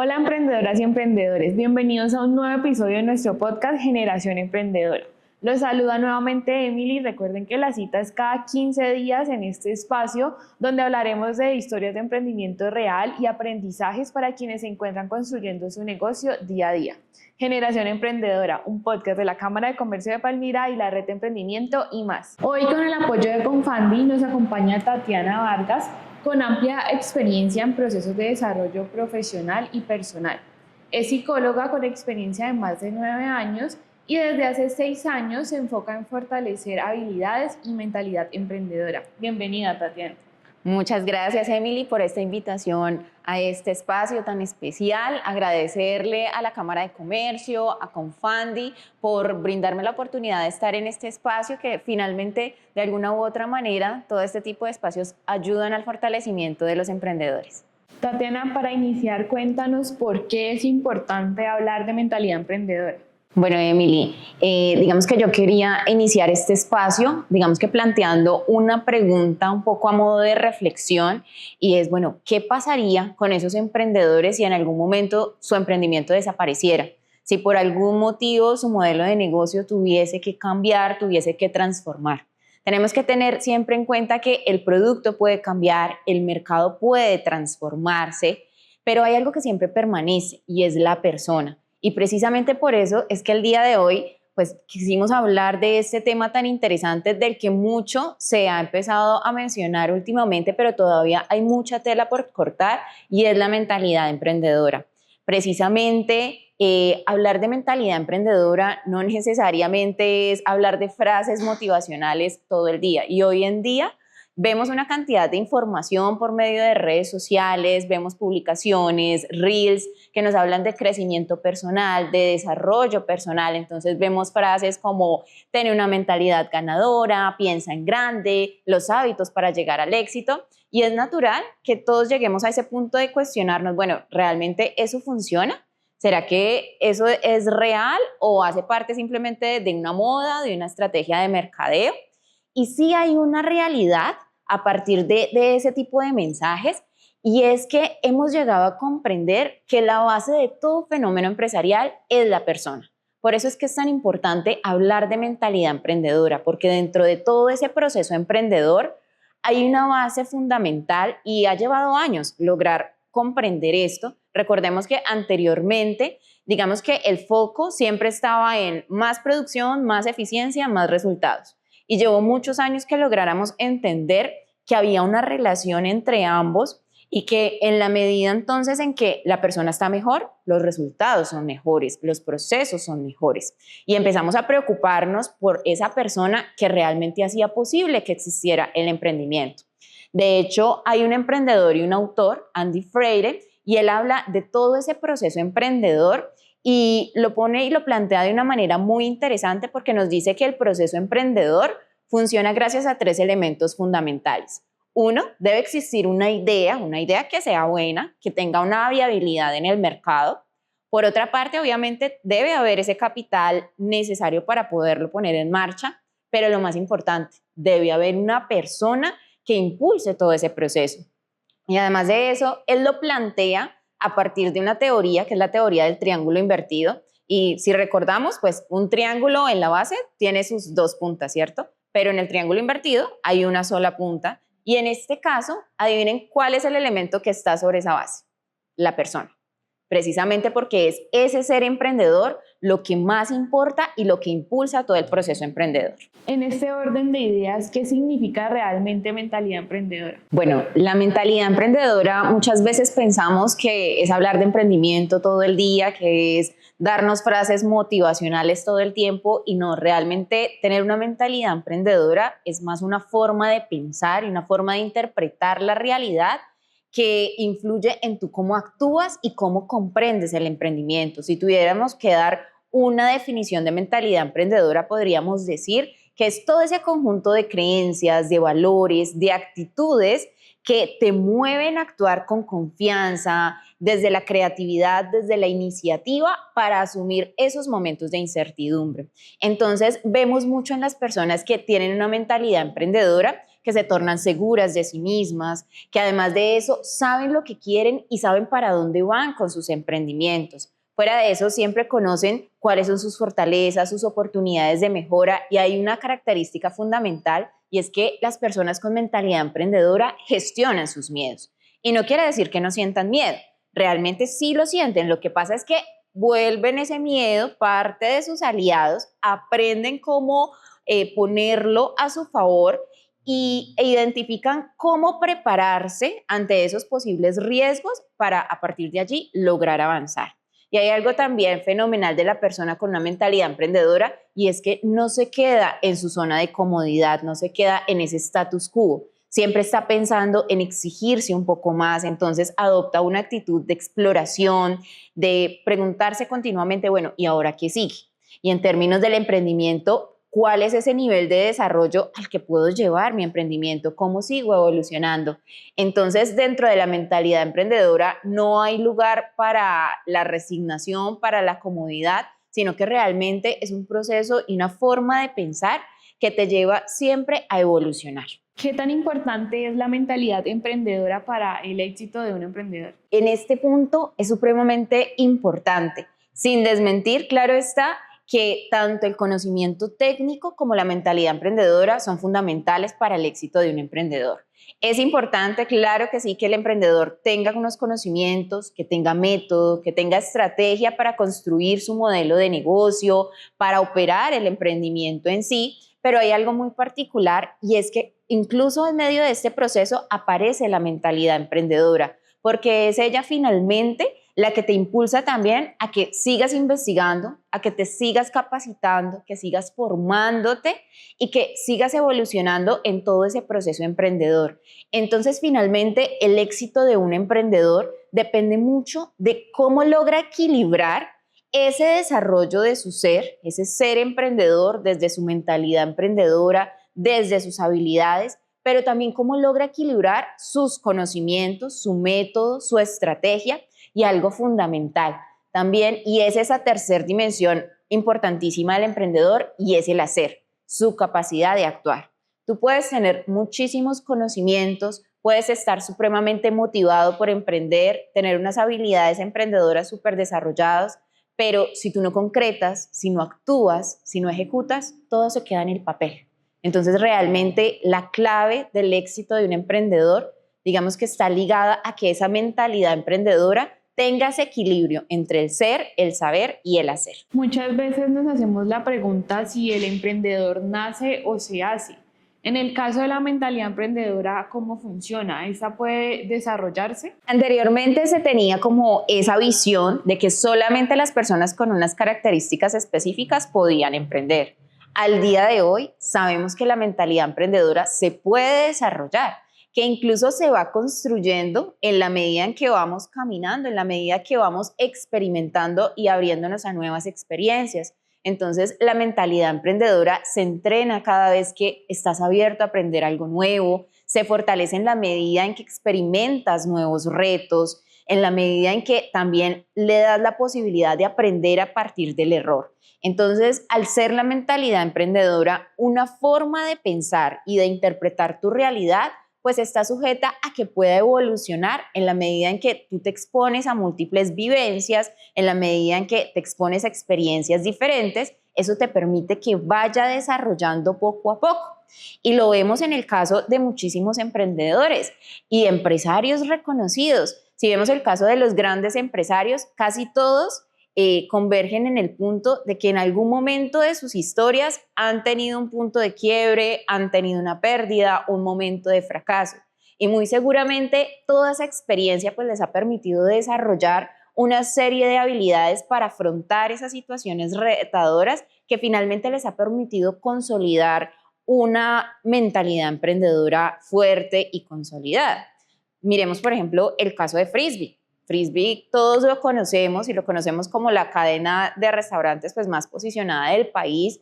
Hola emprendedoras y emprendedores, bienvenidos a un nuevo episodio de nuestro podcast Generación Emprendedora. Los saluda nuevamente Emily. Recuerden que la cita es cada 15 días en este espacio donde hablaremos de historias de emprendimiento real y aprendizajes para quienes se encuentran construyendo su negocio día a día. Generación Emprendedora, un podcast de la Cámara de Comercio de Palmira y la Red de Emprendimiento y más. Hoy con el apoyo de Confandi nos acompaña Tatiana Vargas, con amplia experiencia en procesos de desarrollo profesional y personal. Es psicóloga con experiencia de más de 9 años y desde hace 6 años se enfoca en fortalecer habilidades y mentalidad emprendedora. Bienvenida, Tatiana. Muchas gracias, Emily, por esta invitación a este espacio tan especial. Agradecerle a la Cámara de Comercio, a Confandi, por brindarme la oportunidad de estar en este espacio que finalmente, de alguna u otra manera, todo este tipo de espacios ayudan al fortalecimiento de los emprendedores. Tatiana, para iniciar, cuéntanos por qué es importante hablar de mentalidad emprendedora. Bueno, Emily, digamos que yo quería iniciar este espacio, digamos que planteando una pregunta un poco a modo de reflexión y es, bueno, ¿qué pasaría con esos emprendedores si en algún momento su emprendimiento desapareciera? Si por algún motivo su modelo de negocio tuviese que cambiar, tuviese que transformar. Tenemos que tener siempre en cuenta que el producto puede cambiar, el mercado puede transformarse, pero hay algo que siempre permanece y es la persona. Y precisamente por eso es que el día de hoy pues quisimos hablar de este tema tan interesante del que mucho se ha empezado a mencionar últimamente, pero todavía hay mucha tela por cortar y es la mentalidad emprendedora. Precisamente hablar de mentalidad emprendedora no necesariamente es hablar de frases motivacionales todo el día y hoy en día vemos una cantidad de información por medio de redes sociales, vemos publicaciones, reels que nos hablan de crecimiento personal, de desarrollo personal. Entonces vemos frases como tener una mentalidad ganadora, piensa en grande, los hábitos para llegar al éxito. Y es natural que todos lleguemos a ese punto de cuestionarnos, bueno, ¿realmente eso funciona? ¿Será que eso es real o hace parte simplemente de una moda, de una estrategia de mercadeo? Y sí hay una realidad a partir de ese tipo de mensajes y es que hemos llegado a comprender que la base de todo fenómeno empresarial es la persona. Por eso es que es tan importante hablar de mentalidad emprendedora, porque dentro de todo ese proceso emprendedor hay una base fundamental y ha llevado años lograr comprender esto. Recordemos que anteriormente, digamos que el foco siempre estaba en más producción, más eficiencia, más resultados. Y llevó muchos años que lográramos entender que había una relación entre ambos y que en la medida entonces en que la persona está mejor, los resultados son mejores, los procesos son mejores. Y empezamos a preocuparnos por esa persona que realmente hacía posible que existiera el emprendimiento. De hecho, hay un emprendedor y un autor, Andy Freire, y él habla de todo ese proceso emprendedor y lo pone y lo plantea de una manera muy interesante porque nos dice que el proceso emprendedor funciona gracias a 3 elementos fundamentales. Uno, debe existir una idea que sea buena, que tenga una viabilidad en el mercado. Por otra parte, obviamente, debe haber ese capital necesario para poderlo poner en marcha, pero lo más importante, debe haber una persona que impulse todo ese proceso. Y además de eso, él lo plantea a partir de una teoría que es la teoría del triángulo invertido. Y si recordamos, pues un triángulo en la base tiene sus 2 puntas, ¿cierto? Pero en el triángulo invertido hay una sola punta. Y en este caso, adivinen cuál es el elemento que está sobre esa base, la persona. Precisamente porque es ese ser emprendedor lo que más importa y lo que impulsa todo el proceso emprendedor. En este orden de ideas, ¿qué significa realmente mentalidad emprendedora? Bueno, la mentalidad emprendedora muchas veces pensamos que es hablar de emprendimiento todo el día, que es darnos frases motivacionales todo el tiempo y no, realmente tener una mentalidad emprendedora es más una forma de pensar y una forma de interpretar la realidad que influye en tú cómo actúas y cómo comprendes el emprendimiento. Si tuviéramos que dar una definición de mentalidad emprendedora, podríamos decir que es todo ese conjunto de creencias, de valores, de actitudes que te mueven a actuar con confianza, desde la creatividad, desde la iniciativa, para asumir esos momentos de incertidumbre. Entonces, vemos mucho en las personas que tienen una mentalidad emprendedora que se tornan seguras de sí mismas, que además de eso saben lo que quieren y saben para dónde van con sus emprendimientos. Fuera de eso, siempre conocen cuáles son sus fortalezas, sus oportunidades de mejora, y hay una característica fundamental, y es que las personas con mentalidad emprendedora gestionan sus miedos. Y no quiere decir que no sientan miedo, realmente sí lo sienten. Lo que pasa es que vuelven ese miedo parte de sus aliados, aprenden cómo ponerlo a su favor e identifican cómo prepararse ante esos posibles riesgos para a partir de allí lograr avanzar. Y hay algo también fenomenal de la persona con una mentalidad emprendedora, y es que no se queda en su zona de comodidad, no se queda en ese status quo. Siempre está pensando en exigirse un poco más, entonces adopta una actitud de exploración, de preguntarse continuamente, bueno, ¿y ahora qué sigue? Y en términos del emprendimiento, ¿cuál es ese nivel de desarrollo al que puedo llevar mi emprendimiento? ¿Cómo sigo evolucionando? Entonces, dentro de la mentalidad emprendedora no hay lugar para la resignación, para la comodidad, sino que realmente es un proceso y una forma de pensar que te lleva siempre a evolucionar. ¿Qué tan importante es la mentalidad emprendedora para el éxito de un emprendedor? En este punto es supremamente importante, sin desmentir, claro está, que tanto el conocimiento técnico como la mentalidad emprendedora son fundamentales para el éxito de un emprendedor. Es importante, claro que sí, que el emprendedor tenga unos conocimientos, que tenga método, que tenga estrategia para construir su modelo de negocio, para operar el emprendimiento en sí, pero hay algo muy particular, y es que incluso en medio de este proceso aparece la mentalidad emprendedora, porque es ella finalmente la que te impulsa también a que sigas investigando, a que te sigas capacitando, que sigas formándote y que sigas evolucionando en todo ese proceso emprendedor. Entonces, finalmente, el éxito de un emprendedor depende mucho de cómo logra equilibrar ese desarrollo de su ser, ese ser emprendedor desde su mentalidad emprendedora, desde sus habilidades, pero también cómo logra equilibrar sus conocimientos, su método, su estrategia, y algo fundamental también, y es esa tercera dimensión importantísima del emprendedor, y es el hacer, su capacidad de actuar. Tú puedes tener muchísimos conocimientos, puedes estar supremamente motivado por emprender, tener unas habilidades emprendedoras súper desarrolladas, pero si tú no concretas, si no actúas, si no ejecutas, todo se queda en el papel. Entonces, realmente la clave del éxito de un emprendedor, digamos que está ligada a que esa mentalidad emprendedora tenga ese equilibrio entre el ser, el saber y el hacer. Muchas veces nos hacemos la pregunta si el emprendedor nace o se hace. En el caso de la mentalidad emprendedora, ¿cómo funciona? ¿Esta puede desarrollarse? Anteriormente se tenía como esa visión de que solamente las personas con unas características específicas podían emprender. Al día de hoy sabemos que la mentalidad emprendedora se puede desarrollar, que incluso se va construyendo en la medida en que vamos caminando, en la medida que vamos experimentando y abriéndonos a nuevas experiencias. Entonces, la mentalidad emprendedora se entrena cada vez que estás abierto a aprender algo nuevo, se fortalece en la medida en que experimentas nuevos retos, en la medida en que también le das la posibilidad de aprender a partir del error. Entonces, al ser la mentalidad emprendedora una forma de pensar y de interpretar tu realidad, pues está sujeta a que pueda evolucionar en la medida en que tú te expones a múltiples vivencias, en la medida en que te expones a experiencias diferentes. Eso te permite que vaya desarrollando poco a poco. Y lo vemos en el caso de muchísimos emprendedores y empresarios reconocidos. Si vemos el caso de los grandes empresarios, casi todos convergen en el punto de que en algún momento de sus historias han tenido un punto de quiebre, han tenido una pérdida, un momento de fracaso. Y muy seguramente toda esa experiencia pues les ha permitido desarrollar una serie de habilidades para afrontar esas situaciones retadoras que finalmente les ha permitido consolidar una mentalidad emprendedora fuerte y consolidada. Miremos, por ejemplo, el caso de Frisbee. Frisbee todos lo conocemos y lo conocemos como la cadena de restaurantes pues más posicionada del país,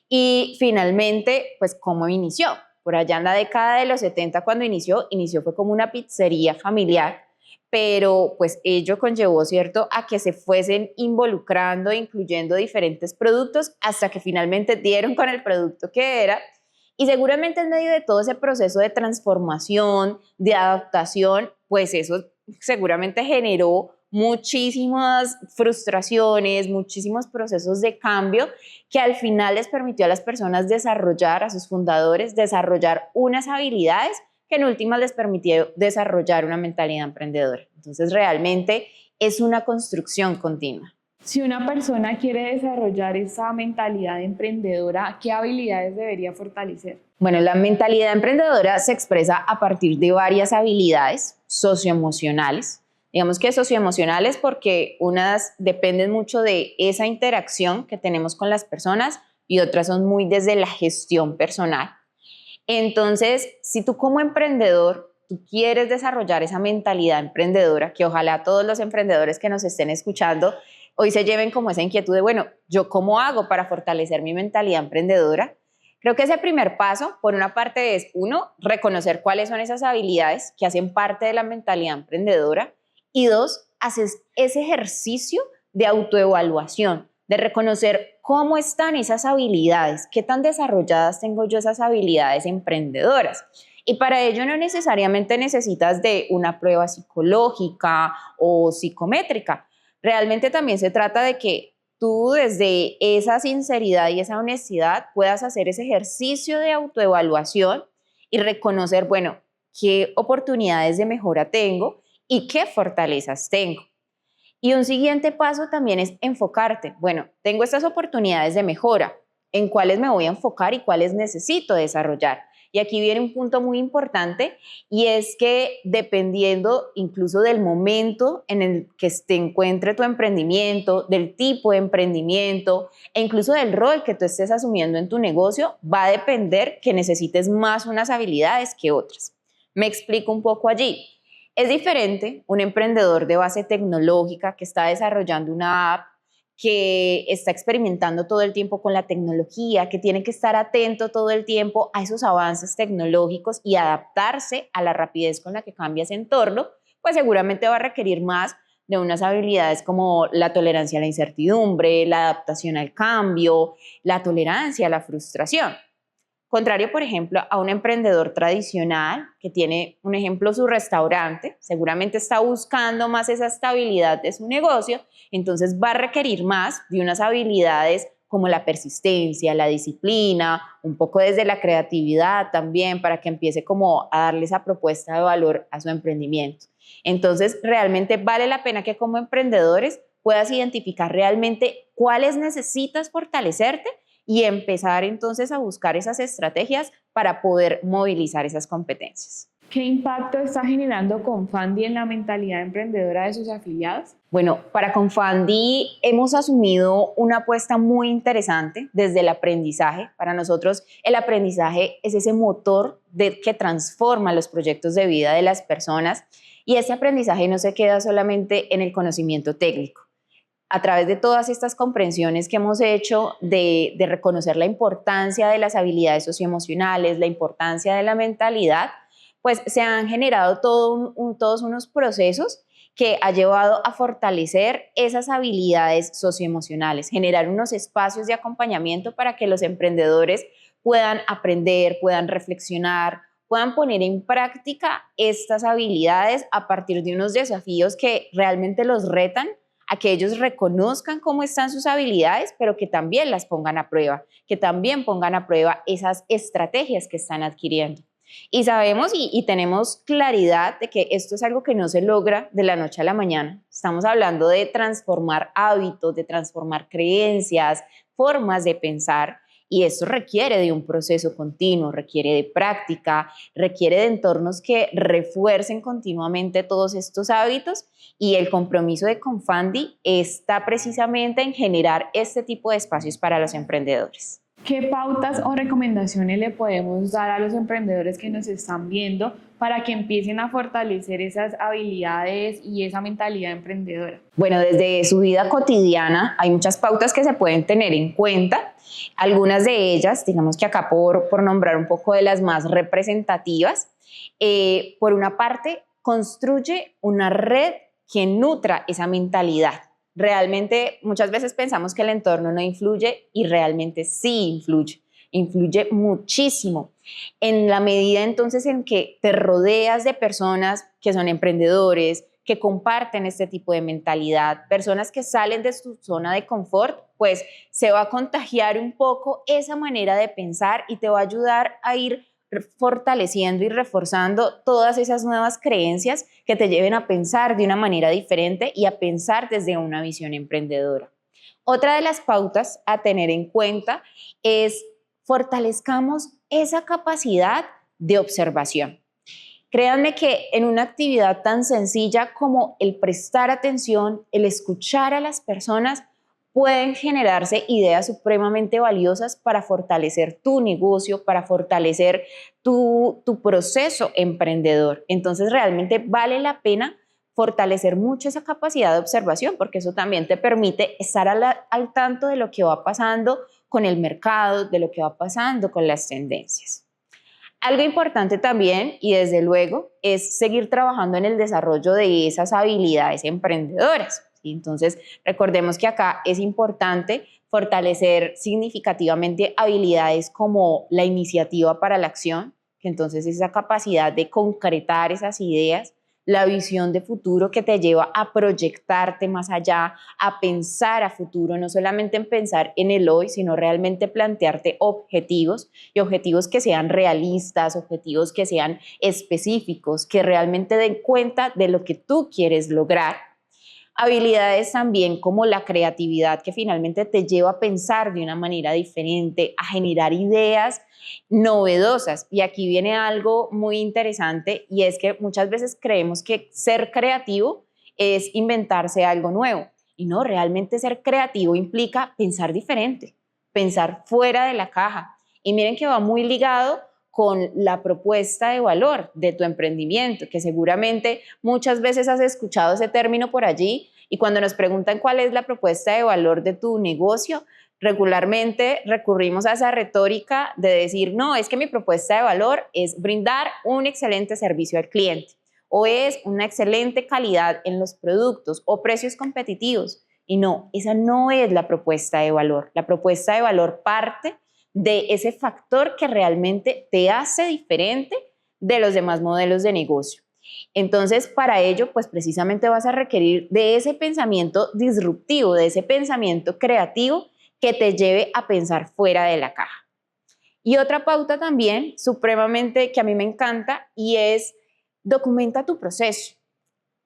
y finalmente pues cómo inició. Por allá en la década de los 70 cuando inició fue como una pizzería familiar, pero pues ello conllevó, ¿cierto?, a que se fuesen involucrando, incluyendo diferentes productos hasta que finalmente dieron con el producto que era, Y seguramente en medio de todo ese proceso de transformación, de adaptación, pues eso seguramente generó muchísimas frustraciones, muchísimos procesos de cambio que al final les permitió a las personas desarrollar, a sus fundadores, desarrollar unas habilidades que en últimas les permitió desarrollar una mentalidad emprendedora. Entonces realmente es una construcción continua. Si una persona quiere desarrollar esa mentalidad emprendedora, ¿qué habilidades debería fortalecer? Bueno, la mentalidad emprendedora se expresa a partir de varias habilidades socioemocionales. Digamos que socioemocionales porque unas dependen mucho de esa interacción que tenemos con las personas y otras son muy desde la gestión personal. Entonces, si tú como emprendedor, tú quieres desarrollar esa mentalidad emprendedora, que ojalá todos los emprendedores que nos estén escuchando hoy se lleven como esa inquietud de, bueno, ¿yo cómo hago para fortalecer mi mentalidad emprendedora? Creo que ese primer paso, por una parte, es uno, reconocer cuáles son esas habilidades que hacen parte de la mentalidad emprendedora y dos, haces ese ejercicio de autoevaluación, de reconocer cómo están esas habilidades, qué tan desarrolladas tengo yo esas habilidades emprendedoras. Y para ello no necesariamente necesitas de una prueba psicológica o psicométrica. Realmente también se trata de que tú desde esa sinceridad y esa honestidad puedas hacer ese ejercicio de autoevaluación y reconocer, bueno, qué oportunidades de mejora tengo y qué fortalezas tengo. Y un siguiente paso también es enfocarte. Bueno, tengo estas oportunidades de mejora, ¿en cuáles me voy a enfocar y cuáles necesito desarrollar? Y aquí viene un punto muy importante y es que dependiendo incluso del momento en el que se encuentre tu emprendimiento, del tipo de emprendimiento e incluso del rol que tú estés asumiendo en tu negocio, va a depender que necesites más unas habilidades que otras. Me explico un poco allí. Es diferente un emprendedor de base tecnológica que está desarrollando una app, que está experimentando todo el tiempo con la tecnología, que tiene que estar atento todo el tiempo a esos avances tecnológicos y adaptarse a la rapidez con la que cambia ese entorno, pues seguramente va a requerir más de unas habilidades como la tolerancia a la incertidumbre, la adaptación al cambio, la tolerancia a la frustración. Contrario, por ejemplo, a un emprendedor tradicional que tiene, un ejemplo, su restaurante, seguramente está buscando más esa estabilidad de su negocio, entonces va a requerir más de unas habilidades como la persistencia, la disciplina, un poco desde la creatividad también para que empiece como a darle esa propuesta de valor a su emprendimiento. Entonces, realmente vale la pena que como emprendedores puedas identificar realmente cuáles necesitas fortalecerte y empezar entonces a buscar esas estrategias para poder movilizar esas competencias. ¿Qué impacto está generando Confandi en la mentalidad emprendedora de sus afiliados? Bueno, para Confandi hemos asumido una apuesta muy interesante desde el aprendizaje. Para nosotros el aprendizaje es ese motor que transforma los proyectos de vida de las personas y ese aprendizaje no se queda solamente en el conocimiento técnico. A través de todas estas comprensiones que hemos hecho de reconocer la importancia de las habilidades socioemocionales, la importancia de la mentalidad, pues se han generado todos unos procesos que ha llevado a fortalecer esas habilidades socioemocionales, generar unos espacios de acompañamiento para que los emprendedores puedan aprender, puedan reflexionar, puedan poner en práctica estas habilidades a partir de unos desafíos que realmente los retan a que ellos reconozcan cómo están sus habilidades, pero que también las pongan a prueba, que también pongan a prueba esas estrategias que están adquiriendo. Y sabemos y tenemos claridad de que esto es algo que no se logra de la noche a la mañana. Estamos hablando de transformar hábitos, de transformar creencias, formas de pensar, y esto requiere de un proceso continuo, requiere de práctica, requiere de entornos que refuercen continuamente todos estos hábitos y el compromiso de Confandi está precisamente en generar este tipo de espacios para los emprendedores. ¿Qué pautas o recomendaciones le podemos dar a los emprendedores que nos están viendo para que empiecen a fortalecer esas habilidades y esa mentalidad emprendedora? Bueno, desde su vida cotidiana hay muchas pautas que se pueden tener en cuenta. Algunas de ellas, digamos que acá por nombrar un poco de las más representativas, por una parte, construye una red que nutra esa mentalidad. Realmente muchas veces pensamos que el entorno no influye y realmente sí influye. influye muchísimo. En la medida entonces en que te rodeas de personas que son emprendedores, que comparten este tipo de mentalidad, personas que salen de su zona de confort, pues se va a contagiar un poco esa manera de pensar y te va a ayudar a ir fortaleciendo y reforzando todas esas nuevas creencias que te lleven a pensar de una manera diferente y a pensar desde una visión emprendedora. Otra de las pautas a tener en cuenta es fortalezcamos esa capacidad de observación. Créanme que en una actividad tan sencilla como el prestar atención, el escuchar a las personas, pueden generarse ideas supremamente valiosas para fortalecer tu negocio, para fortalecer tu proceso emprendedor. Entonces realmente vale la pena fortalecer mucho esa capacidad de observación, porque eso también te permite estar al tanto de lo que va pasando con el mercado, de lo que va pasando con las tendencias. Algo importante también, y desde luego, es seguir trabajando en el desarrollo de esas habilidades emprendedoras. ¿Sí? Entonces, recordemos que acá es importante fortalecer significativamente habilidades como la iniciativa para la acción, que entonces es esa capacidad de concretar esas ideas, la visión de futuro que te lleva a proyectarte más allá, a pensar a futuro, no solamente en pensar en el hoy, sino realmente plantearte objetivos y objetivos que sean realistas, objetivos que sean específicos, que realmente den cuenta de lo que tú quieres lograr. Habilidades también como la creatividad, que finalmente te lleva a pensar de una manera diferente, a generar ideas novedosas. Y aquí viene algo muy interesante, y es que muchas veces creemos que ser creativo es inventarse algo nuevo. Y no, realmente ser creativo implica pensar diferente, pensar fuera de la caja. Y miren que va muy ligado con la propuesta de valor de tu emprendimiento, que seguramente muchas veces has escuchado ese término por allí, y cuando nos preguntan cuál es la propuesta de valor de tu negocio, regularmente recurrimos a esa retórica de decir, no, es que mi propuesta de valor es brindar un excelente servicio al cliente, o es una excelente calidad en los productos, o precios competitivos. Y no, esa no es la propuesta de valor. La propuesta de valor parte de ese factor que realmente te hace diferente de los demás modelos de negocio. Entonces, para ello, pues precisamente vas a requerir de ese pensamiento disruptivo, de ese pensamiento creativo que te lleve a pensar fuera de la caja. Y otra pauta también supremamente que a mí me encanta, y es documenta tu proceso.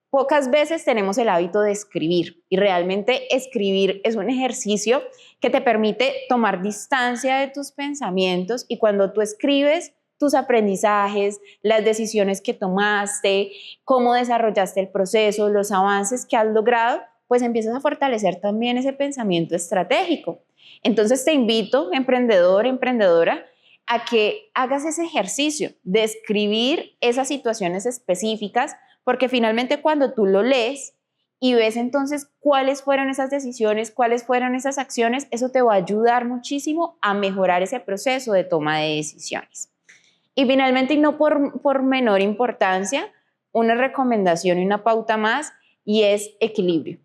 Pocas veces tenemos el hábito de escribir, y realmente escribir es un ejercicio que te permite tomar distancia de tus pensamientos, y cuando tú escribes tus aprendizajes, las decisiones que tomaste, cómo desarrollaste el proceso, los avances que has logrado, pues empiezas a fortalecer también ese pensamiento estratégico. Entonces te invito, emprendedor, emprendedora, a que hagas ese ejercicio de escribir esas situaciones específicas, porque finalmente cuando tú lo lees y ves entonces cuáles fueron esas decisiones, cuáles fueron esas acciones, eso te va a ayudar muchísimo a mejorar ese proceso de toma de decisiones. Y finalmente, y no por menor importancia, una recomendación y una pauta más, y es equilibrio.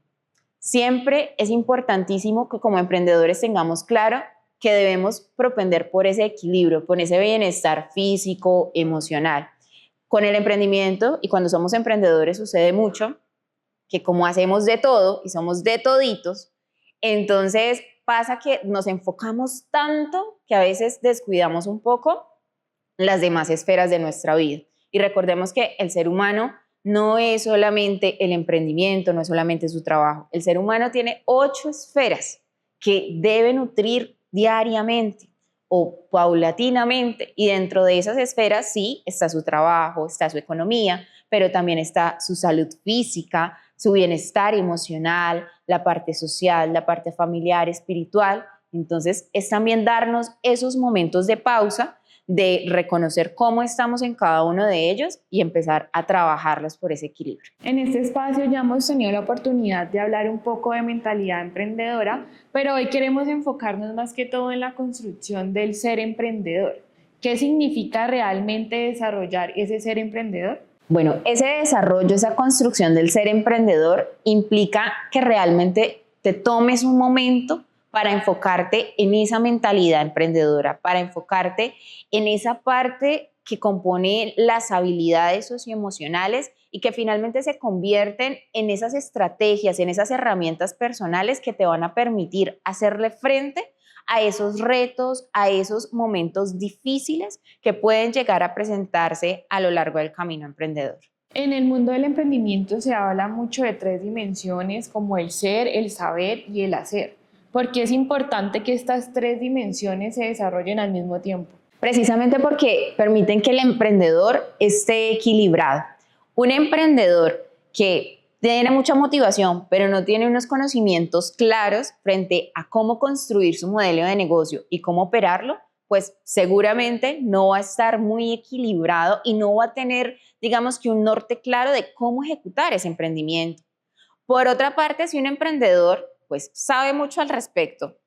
Siempre es importantísimo que como emprendedores tengamos claro que debemos propender por ese equilibrio, por ese bienestar físico, emocional. Con el emprendimiento y cuando somos emprendedores sucede mucho que como hacemos de todo y somos de toditos, entonces pasa que nos enfocamos tanto que a veces descuidamos un poco las demás esferas de nuestra vida. Y recordemos que el ser humano no es solamente el emprendimiento, no es solamente su trabajo. El ser humano tiene 8 esferas que debe nutrir diariamente o paulatinamente, y dentro de esas esferas sí está su trabajo, está su economía, pero también está su salud física, su bienestar emocional, la parte social, la parte familiar, espiritual. Entonces es también darnos esos momentos de pausa, de reconocer cómo estamos en cada uno de ellos y empezar a trabajarlos por ese equilibrio. En este espacio ya hemos tenido la oportunidad de hablar un poco de mentalidad emprendedora, pero hoy queremos enfocarnos más que todo en la construcción del ser emprendedor. ¿Qué significa realmente desarrollar ese ser emprendedor? Bueno, ese desarrollo, esa construcción del ser emprendedor implica que realmente te tomes un momento para enfocarte en esa mentalidad emprendedora, para enfocarte en esa parte que compone las habilidades socioemocionales y que finalmente se convierten en esas estrategias, en esas herramientas personales que te van a permitir hacerle frente a esos retos, a esos momentos difíciles que pueden llegar a presentarse a lo largo del camino emprendedor. En el mundo del emprendimiento se habla mucho de 3 dimensiones como el ser, el saber y el hacer. ¿Por qué es importante que estas 3 dimensiones se desarrollen al mismo tiempo? Precisamente porque permiten que el emprendedor esté equilibrado. Un emprendedor que tiene mucha motivación, pero no tiene unos conocimientos claros frente a cómo construir su modelo de negocio y cómo operarlo, pues seguramente no va a estar muy equilibrado y no va a tener, digamos que un norte claro de cómo ejecutar ese emprendimiento. Por otra parte, si un emprendedor pues sabe mucho al respecto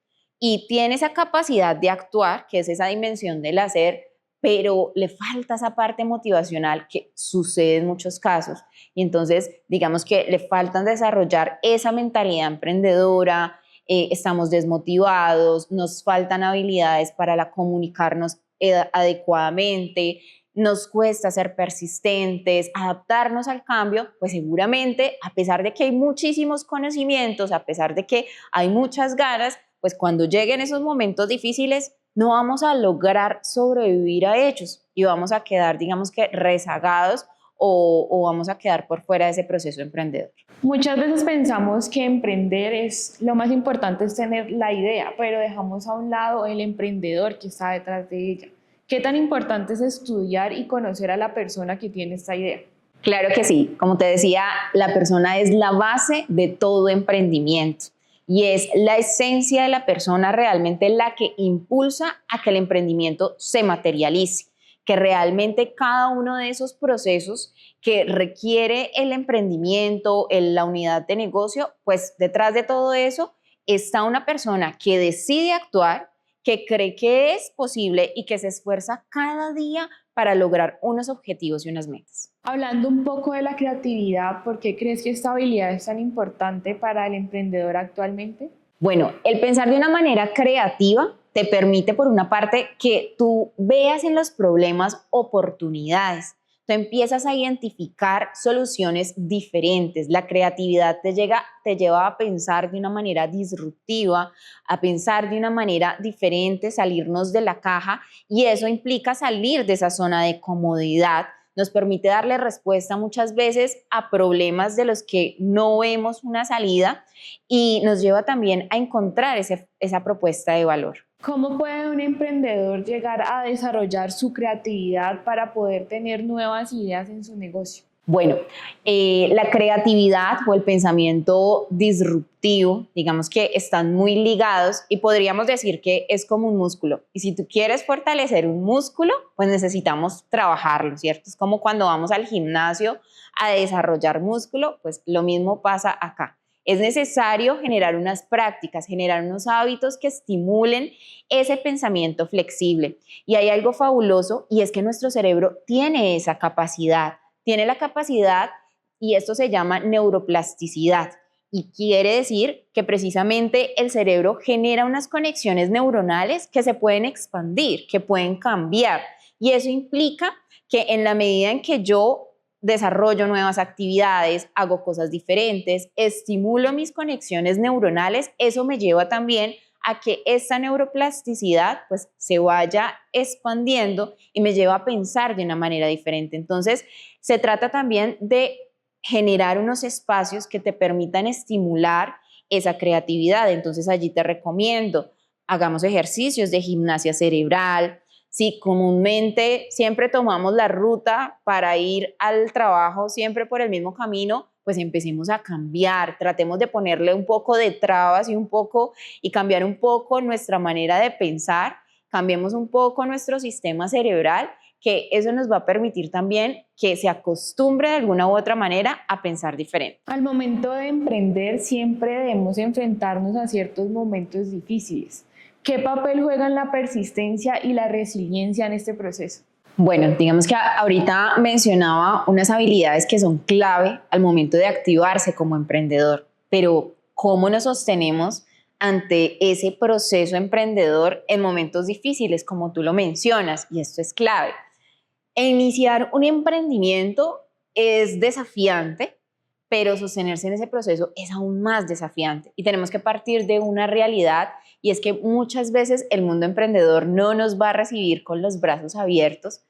y tiene esa capacidad de actuar, que es esa dimensión del hacer, pero le falta esa parte motivacional que sucede en muchos casos. Y entonces, digamos que le faltan desarrollar esa mentalidad emprendedora, estamos desmotivados, nos faltan habilidades para comunicarnos adecuadamente, nos cuesta ser persistentes, adaptarnos al cambio, pues seguramente, a pesar de que hay muchísimos conocimientos, a pesar de que hay muchas ganas, pues cuando lleguen esos momentos difíciles, no vamos a lograr sobrevivir a ellos y vamos a quedar, digamos que, rezagados o vamos a quedar por fuera de ese proceso emprendedor. Muchas veces pensamos que emprender es lo más importante es tener la idea, pero dejamos a un lado el emprendedor que está detrás de ella. ¿Qué tan importante es estudiar y conocer a la persona que tiene esta idea? Claro que sí, como te decía, la persona es la base de todo emprendimiento y es la esencia de la persona realmente la que impulsa a que el emprendimiento se materialice, que realmente cada uno de esos procesos que requiere el emprendimiento, la unidad de negocio, pues detrás de todo eso está una persona que decide actuar, que cree que es posible y que se esfuerza cada día para lograr unos objetivos y unas metas. Hablando un poco de la creatividad, ¿por qué crees que esta habilidad es tan importante para el emprendedor actualmente? Bueno, el pensar de una manera creativa te permite, por una parte, que tú veas en los problemas oportunidades. Tú empiezas a identificar soluciones diferentes. La creatividad te lleva a pensar de una manera disruptiva, a pensar de una manera diferente, salirnos de la caja, y eso implica salir de esa zona de comodidad. Nos permite darle respuesta muchas veces a problemas de los que no vemos una salida y nos lleva también a encontrar esa propuesta de valor. ¿Cómo puede un emprendedor llegar a desarrollar su creatividad para poder tener nuevas ideas en su negocio? Bueno, la creatividad o el pensamiento disruptivo, digamos que están muy ligados y podríamos decir que es como un músculo. Y si tú quieres fortalecer un músculo, pues necesitamos trabajarlo, ¿cierto? Es como cuando vamos al gimnasio a desarrollar músculo, pues lo mismo pasa acá. Es necesario generar unas prácticas, generar unos hábitos que estimulen ese pensamiento flexible. Y hay algo fabuloso y es que nuestro cerebro tiene esa capacidad. Tiene la capacidad y esto se llama neuroplasticidad y quiere decir que precisamente el cerebro genera unas conexiones neuronales que se pueden expandir, que pueden cambiar y eso implica que en la medida en que yo desarrollo nuevas actividades, hago cosas diferentes, estimulo mis conexiones neuronales, eso me lleva también a que esta neuroplasticidad pues se vaya expandiendo y me lleva a pensar de una manera diferente. Entonces, se trata también de generar unos espacios que te permitan estimular esa creatividad. Entonces, allí te recomiendo, hagamos ejercicios de gimnasia cerebral. Si comúnmente siempre tomamos la ruta para ir al trabajo, siempre por el mismo camino, pues empecemos a cambiar, tratemos de ponerle un poco de trabas y cambiar un poco nuestra manera de pensar, cambiemos un poco nuestro sistema cerebral, que eso nos va a permitir también que se acostumbre de alguna u otra manera a pensar diferente. Al momento de emprender siempre debemos enfrentarnos a ciertos momentos difíciles. ¿Qué papel juegan la persistencia y la resiliencia en este proceso? Bueno, digamos que ahorita mencionaba unas habilidades que son clave al momento de activarse como emprendedor, pero ¿cómo nos sostenemos ante ese proceso emprendedor en momentos difíciles, como tú lo mencionas, y esto es clave. Iniciar un emprendimiento es desafiante, pero sostenerse en ese proceso es aún más desafiante y tenemos que partir de una realidad, y es que muchas veces el mundo emprendedor no nos va a recibir con los brazos abiertos.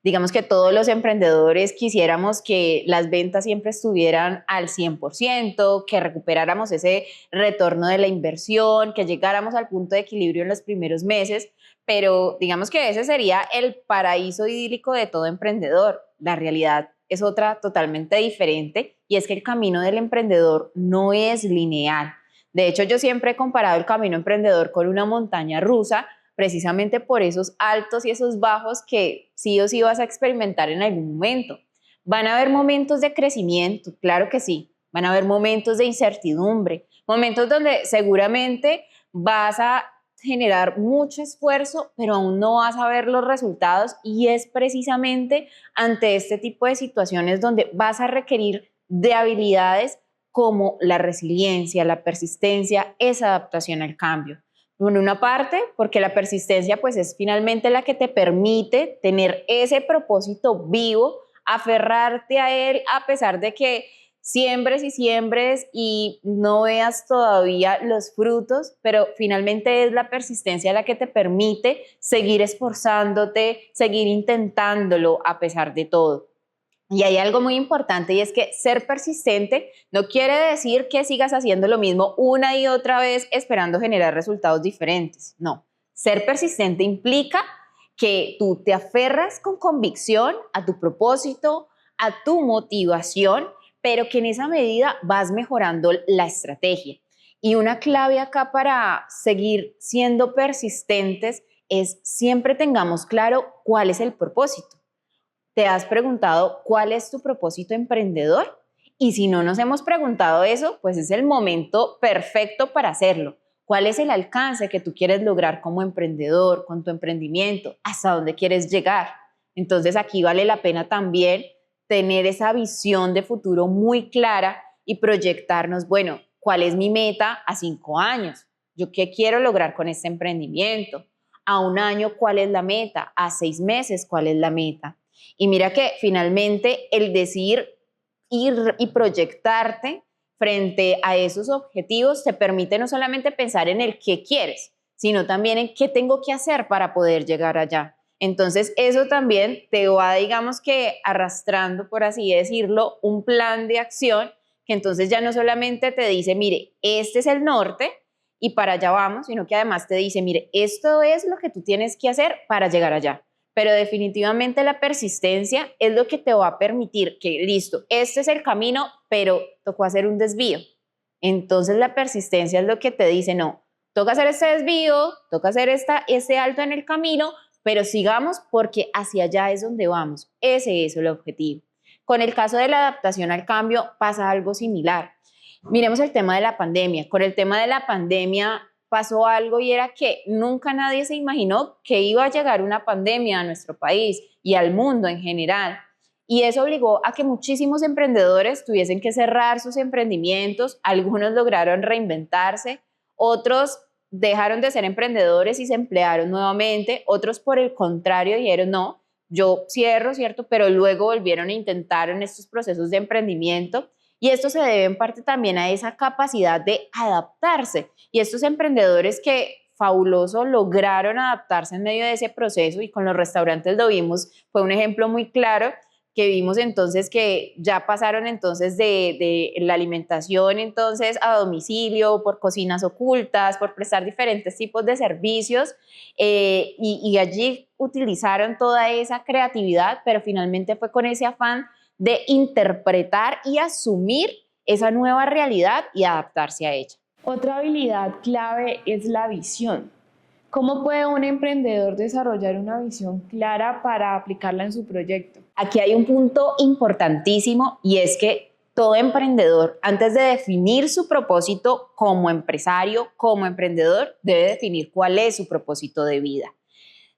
Digamos que todos los emprendedores quisiéramos que las ventas siempre estuvieran al 100%, que recuperáramos ese retorno de la inversión, que llegáramos al punto de equilibrio en los primeros meses, pero digamos que ese sería el paraíso idílico de todo emprendedor. La realidad es otra totalmente diferente, y es que el camino del emprendedor no es lineal. De hecho, yo siempre he comparado el camino emprendedor con una montaña rusa, precisamente por esos altos y esos bajos que sí o sí vas a experimentar en algún momento. Van a haber momentos de crecimiento, claro que sí. Van a haber momentos de incertidumbre, momentos donde seguramente vas a generar mucho esfuerzo, pero aún no vas a ver los resultados, y es precisamente ante este tipo de situaciones donde vas a requerir de habilidades como la resiliencia, la persistencia, esa adaptación al cambio. Por una parte, porque la persistencia pues es finalmente la que te permite tener ese propósito vivo, aferrarte a él a pesar de que siembres y siembres y no veas todavía los frutos, pero finalmente es la persistencia la que te permite seguir esforzándote, seguir intentándolo a pesar de todo. Y hay algo muy importante, y es que ser persistente no quiere decir que sigas haciendo lo mismo una y otra vez esperando generar resultados diferentes. No, ser persistente implica que tú te aferras con convicción a tu propósito, a tu motivación, pero que en esa medida vas mejorando la estrategia. Y una clave acá para seguir siendo persistentes es siempre tengamos claro cuál es el propósito. ¿Te has preguntado cuál es tu propósito emprendedor? Y si no nos hemos preguntado eso, pues es el momento perfecto para hacerlo. ¿Cuál es el alcance que tú quieres lograr como emprendedor, con tu emprendimiento? ¿Hasta dónde quieres llegar? Entonces aquí vale la pena también tener esa visión de futuro muy clara y proyectarnos, bueno, ¿cuál es mi meta a 5 años? ¿Yo qué quiero lograr con este emprendimiento? A 1 año, ¿cuál es la meta? A 6 meses, ¿cuál es la meta? Y mira que finalmente el decir ir y proyectarte frente a esos objetivos te permite no solamente pensar en el qué quieres, sino también en qué tengo que hacer para poder llegar allá. Entonces eso también te va, digamos que arrastrando, por así decirlo, un plan de acción que entonces ya no solamente te dice, mire, este es el norte y para allá vamos, sino que además te dice, mire, esto es lo que tú tienes que hacer para llegar allá. Pero definitivamente la persistencia es lo que te va a permitir que, listo, este es el camino, pero tocó hacer un desvío. Entonces la persistencia es lo que te dice, no, toca hacer este desvío, toca hacer este alto en el camino, pero sigamos porque hacia allá es donde vamos. Ese es el objetivo. Con el caso de la adaptación al cambio pasa algo similar. Miremos el tema de la pandemia. Con el tema de la pandemia pasó algo, y era que nunca nadie se imaginó que iba a llegar una pandemia a nuestro país y al mundo en general. Y eso obligó a que muchísimos emprendedores tuviesen que cerrar sus emprendimientos. Algunos lograron reinventarse, otros dejaron de ser emprendedores y se emplearon nuevamente, otros por el contrario dijeron no, yo cierro, ¿cierto? Pero luego volvieron e intentaron estos procesos de emprendimiento. Y esto se debe en parte también a esa capacidad de adaptarse. Y estos emprendedores que fabuloso lograron adaptarse en medio de ese proceso, y con los restaurantes lo vimos, fue un ejemplo muy claro, que vimos entonces que ya pasaron entonces de la alimentación entonces a domicilio, por cocinas ocultas, por prestar diferentes tipos de servicios, y allí utilizaron toda esa creatividad, pero finalmente fue con ese afán de interpretar y asumir esa nueva realidad y adaptarse a ella. Otra habilidad clave es la visión. ¿Cómo puede un emprendedor desarrollar una visión clara para aplicarla en su proyecto? Aquí hay un punto importantísimo, y es que todo emprendedor, antes de definir su propósito como empresario, como emprendedor, debe definir cuál es su propósito de vida.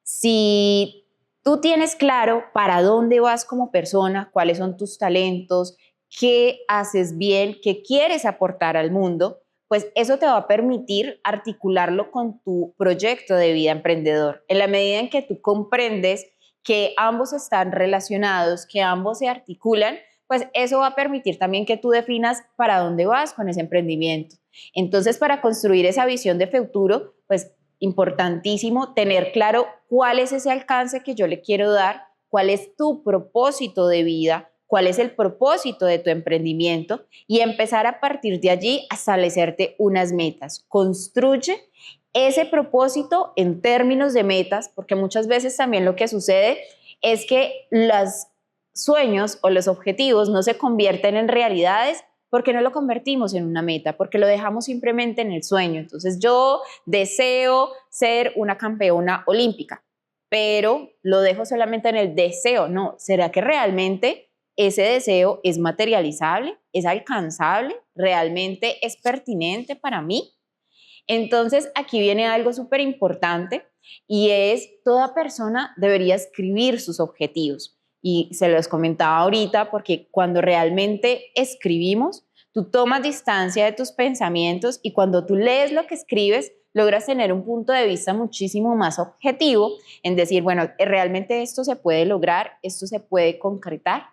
Si tú tienes claro para dónde vas como persona, cuáles son tus talentos, qué haces bien, qué quieres aportar al mundo, pues eso te va a permitir articularlo con tu proyecto de vida emprendedor. En la medida en que tú comprendes que ambos están relacionados, que ambos se articulan, pues eso va a permitir también que tú definas para dónde vas con ese emprendimiento. Entonces, para construir esa visión de futuro, pues importantísimo tener claro cuál es ese alcance que yo le quiero dar, cuál es tu propósito de vida, cuál es el propósito de tu emprendimiento y empezar a partir de allí a establecerte unas metas. Construye ese propósito en términos de metas, porque muchas veces también lo que sucede es que los sueños o los objetivos no se convierten en realidades porque no lo convertimos en una meta, porque lo dejamos simplemente en el sueño. Entonces yo deseo ser una campeona olímpica, pero lo dejo solamente en el deseo. No, ¿será que realmente ese deseo es materializable, es alcanzable, realmente es pertinente para mí? Entonces aquí viene algo súper importante y es toda persona debería escribir sus objetivos. Y se los comentaba ahorita porque cuando realmente escribimos, tú tomas distancia de tus pensamientos y cuando tú lees lo que escribes, logras tener un punto de vista muchísimo más objetivo en decir, bueno, realmente esto se puede lograr, esto se puede concretar.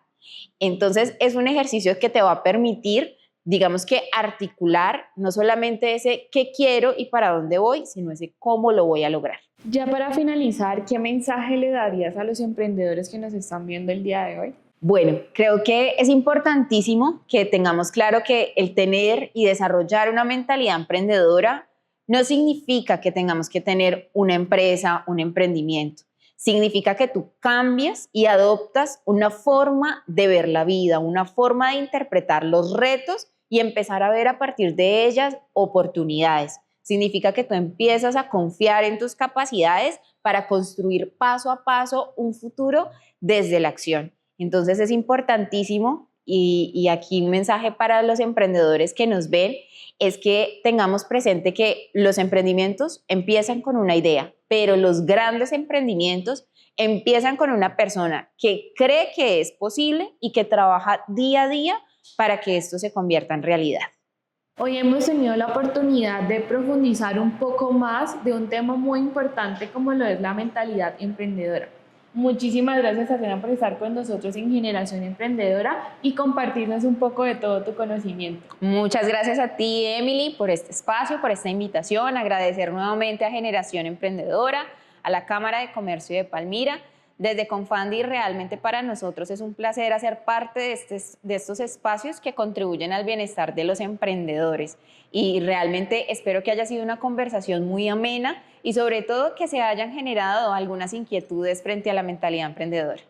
Entonces es un ejercicio que te va a permitir, digamos que articular no solamente ese qué quiero y para dónde voy, sino ese cómo lo voy a lograr. Ya para finalizar, ¿qué mensaje le darías a los emprendedores que nos están viendo el día de hoy? Bueno, creo que es importantísimo que tengamos claro que el tener y desarrollar una mentalidad emprendedora no significa que tengamos que tener una empresa, un emprendimiento. Significa que tú cambias y adoptas una forma de ver la vida, una forma de interpretar los retos y empezar a ver a partir de ellas oportunidades. Significa que tú empiezas a confiar en tus capacidades para construir paso a paso un futuro desde la acción. Entonces es importantísimo y aquí un mensaje para los emprendedores que nos ven es que tengamos presente que los emprendimientos empiezan con una idea, pero los grandes emprendimientos empiezan con una persona que cree que es posible y que trabaja día a día para que esto se convierta en realidad. Hoy hemos tenido la oportunidad de profundizar un poco más de un tema muy importante como lo es la mentalidad emprendedora. Muchísimas gracias, Adriana, por estar con nosotros en Generación Emprendedora y compartirnos un poco de todo tu conocimiento. Muchas gracias a ti, Emily, por este espacio, por esta invitación. Agradecer nuevamente a Generación Emprendedora, a la Cámara de Comercio de Palmira. Desde Confandi realmente para nosotros es un placer hacer parte de estos espacios que contribuyen al bienestar de los emprendedores y realmente espero que haya sido una conversación muy amena y sobre todo que se hayan generado algunas inquietudes frente a la mentalidad emprendedora.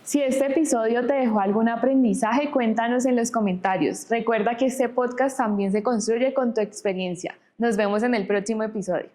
Si este episodio te dejó algún aprendizaje, cuéntanos en los comentarios. Recuerda que este podcast también se construye con tu experiencia. Nos vemos en el próximo episodio.